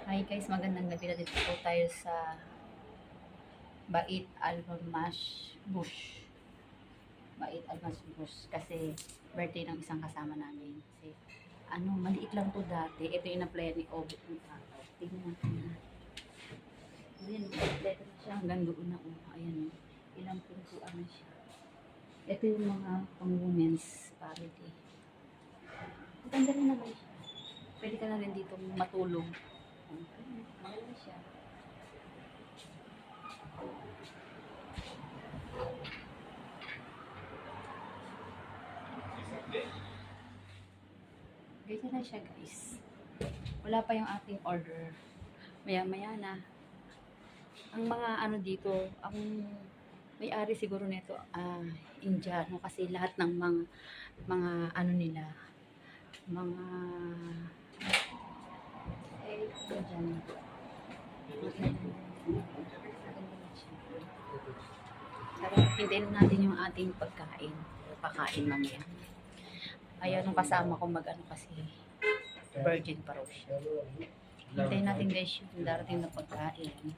Hi guys, magandang gabi na dito po tayo sa Bait Almas Bush. Bait Almas Bush kasi birthday ng isang kasama namin. Kasi maliit lang to dati. Ito yung na-play ni Obit ng tao. Tingnan natin na. Ayan, kompleto na siya hanggang doon na. Ayan, ilang pintuan na siya. Ito yung mga pang-women's party. Maganda rin naman siya. Pwede ka na rin dito matulog. Maganda siya. Ganyan na siya guys. Wala pa yung ating order. Maya-maya na. Ang mga dito, ang may-ari siguro nito, Indiano kasi lahat ng mga nila, mga dyan. Tara, hintayin natin yung ating pagkain. Pakain mamaya. Ayaw nung kasama ko kasi virgin pa raw siya. Hintayin natin guys yung darating na pagkain.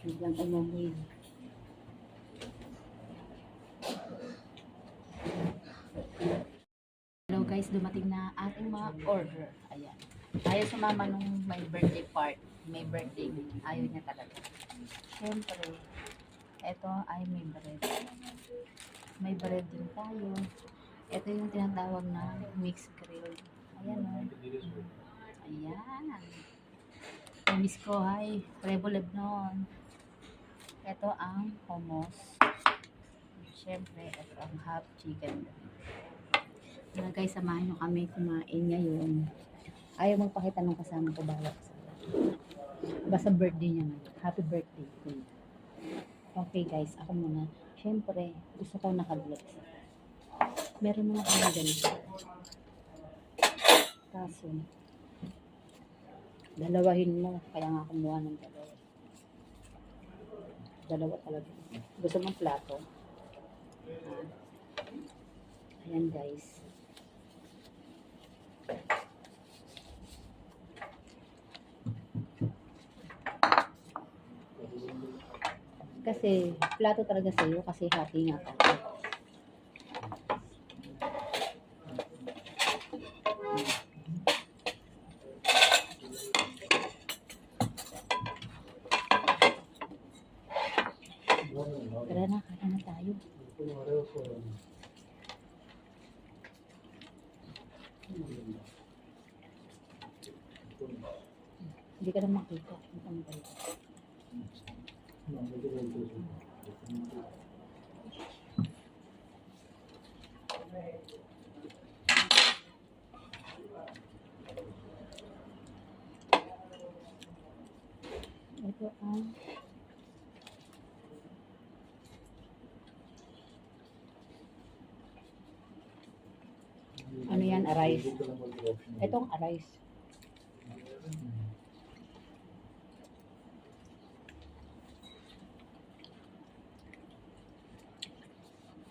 Biglang umuwi. Hello guys, dumating na ating mga order. Ayan. Ayaw sumama nung may birthday part. May birthday. Ayaw niya talaga. Siyempre, ito ay may bread. May bread din tayo. Ito yung tinatawag na mixed grill. Ayan o. Ayan. Miss ko, hi. Rebo Lebnon. Ito ang hummus. Siyempre, ito ang half chicken. Guys, samahan nyo kami kumain ngayon. Ayaw magpakita ng kasama ko bawat sa basta birthday niya ngayon. Happy birthday. Okay guys, ako muna. Siyempre, gusto ko naka-bless. Meron mga kami ganito. Kaso, dalawahin mo. Kaya nga kumuha ng dalawa. Dalawa talaga. Gusto mong plato? Ayan guys. Kasi plato talaga sa'yo kasi hati nga tayo. Tara na, kaya na tayo. Hindi ka na makita. Hindi ka makita. Ito ang ano yan, arise. Itong arise.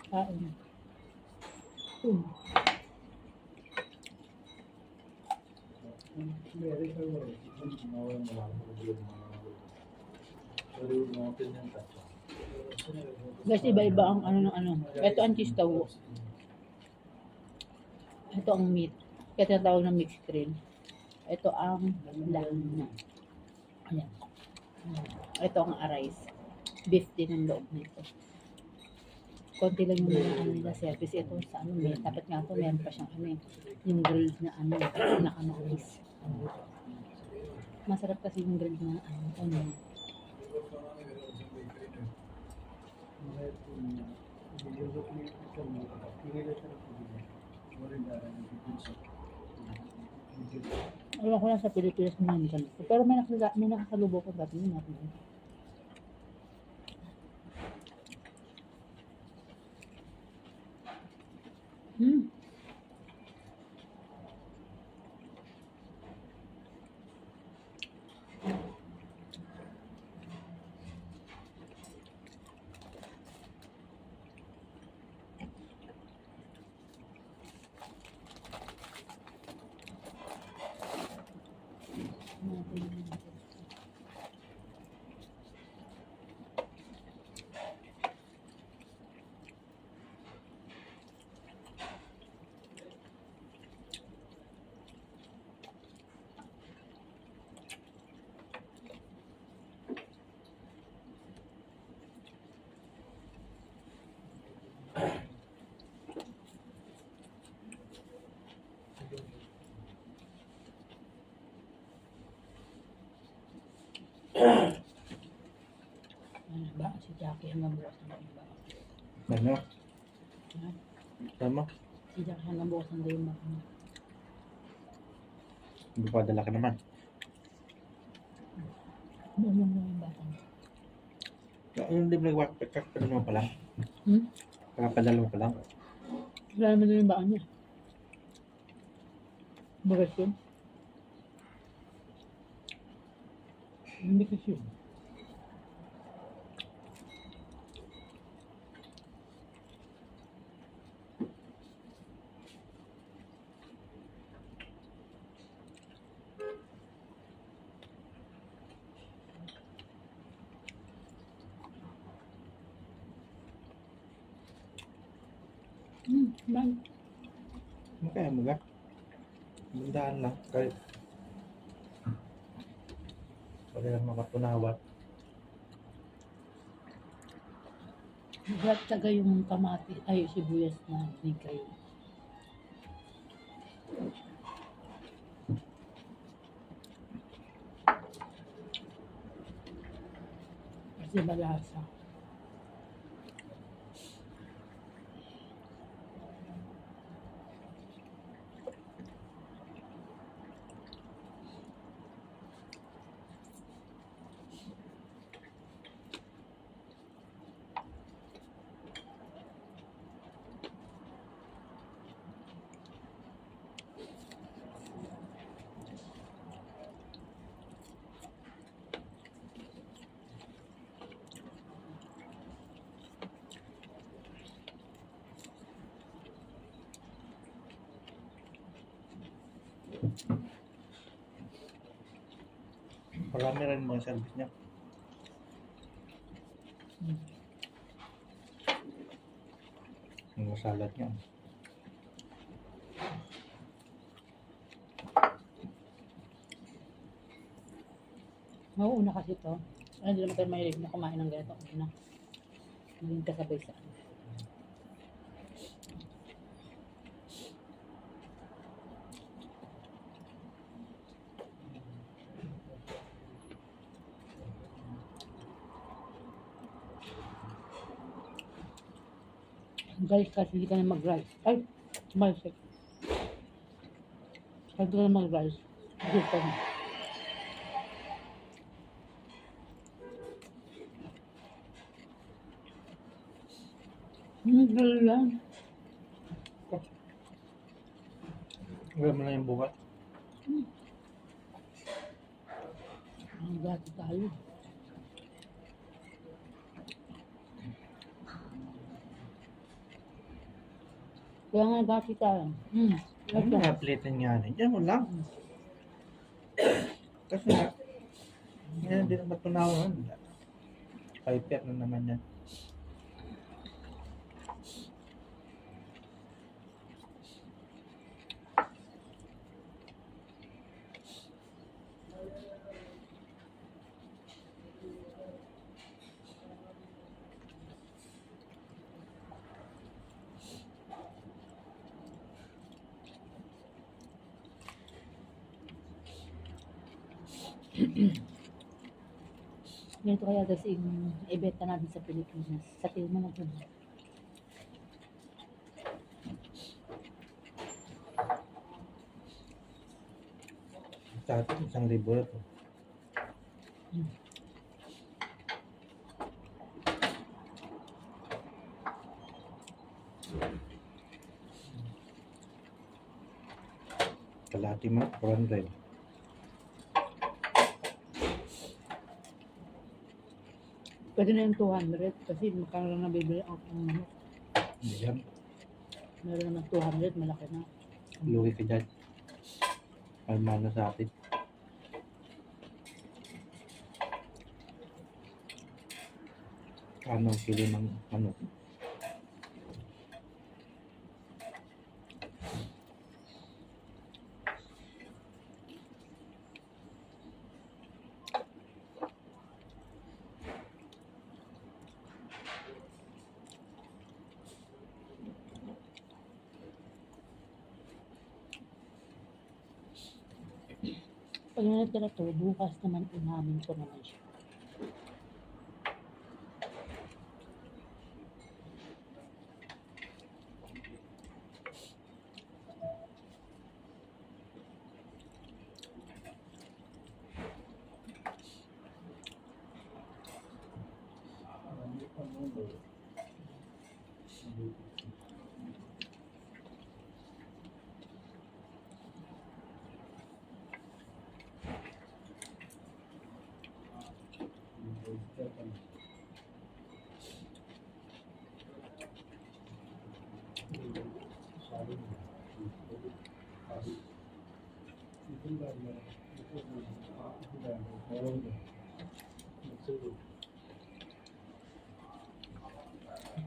Kain. Guys, iba-iba ang ng ano. Ito ang cheese tawo. Ito ang meat. Kaya tinatawag na mixed grill. Ito ang lahana. Ayan. Ito ang arise. Beef din ang loob nito. Konti lang yung mga nila service. Ito sa may tapat nga ito, meron pa siyang yung grilled na nakamamis. Masarap kasi yung grilled na Alam ko lang sa Pilipinas naman ganito. Pero may nakasalubok ko dati yun natin. Ano ba? Si Jackie hanggang bukas na ba? Ano? Ha? Tama? Si Jackie hanggang bukas na yung mga. Hindi pa dala ka naman. Bumong na yung bata. Yung libre kakapadala mo pa lang. Hmm? Kakapadala mo pa lang. Wala naman na yung baan niya. Bagas yun. Hindi kasi yun. Man. Kaya mo ga? Bandaan lang. Kahit wala lang makapunawat. Magat taga yung kamati ay sibuyas na bigay. Kasi malasa. Marami rin mga service niya. Mga salad niya. Mauuna kasi to. Ay, hindi naman tayo mahilig na kumain ng ganito. Una. Maging kasabay sa ano. Guys, kasi hindi ka na mag-rice. Ay, malsik. Kasi ka na mag-rice. Gusto mo. Gano'n lang. Wala mo na yung bukas. Ang gati tayo. Kaya nga gati tayo. Ano nga plitin nga rin? Yan mo lang. Kasi nga, yan din ang matunawan. Piper na naman yan. Ganito kaya guys yung ibenta natin sa Pilipinas. Sa tingin mo natin. Sa atin, 1,000 na to. Kalahati mo, 400. Pwede na yung 200 kasi magkano lang nabibili ang ano. Hindi yan. Meron naman 200, malaki na. Lugi ka dyan. Kalmana sa atin. Anong kilo ng ano? Pag natira to, bukas naman unamin ko naman siya.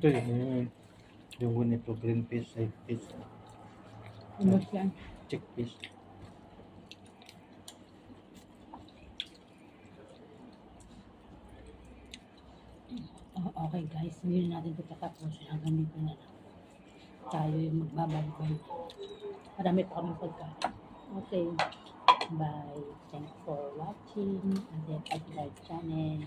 Ito yung ganito, green fish, side fish, Umos yan. chickpeas. Okay guys, hindi na natin ito patapusin hanggang dito na lang. Tayo yung magbabalik. Marami pa kaming pagkain. Okay. Bye. Thanks for watching. And then, subscribe channel.